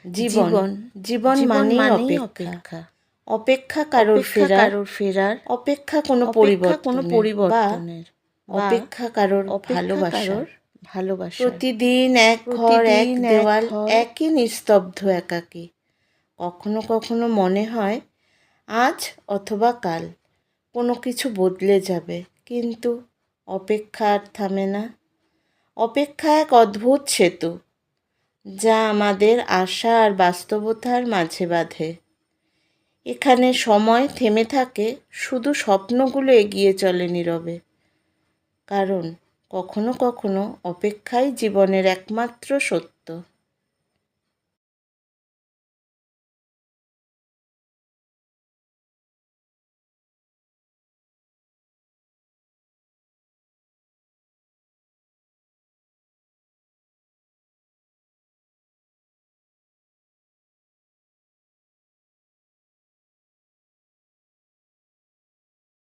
জীবন জীবন মানেই অপেক্ষা। অপেক্ষা কারোর ফেরার, অপেক্ষা কোনো পরিবর্তনের, অপেক্ষা কারোর ভালোবাসার। প্রতিদিন এক ঘর এক দেওয়াল, একই নিস্তব্ধ একাকী। কখনো কখনো মনে হয় আজ অথবা কাল কোনো কিছু বদলে যাবে, কিন্তু অপেক্ষা আর থামে না। অপেক্ষা এক অদ্ভুত সেতু, যা আমাদের আশা আর বাস্তবতার মাঝে বাঁধে। এখানে সময় থেমে থাকে, শুধু স্বপ্নগুলো এগিয়ে চলে নীরবে। কারণ কখনো কখনো অপেক্ষাই জীবনের একমাত্র সত্য।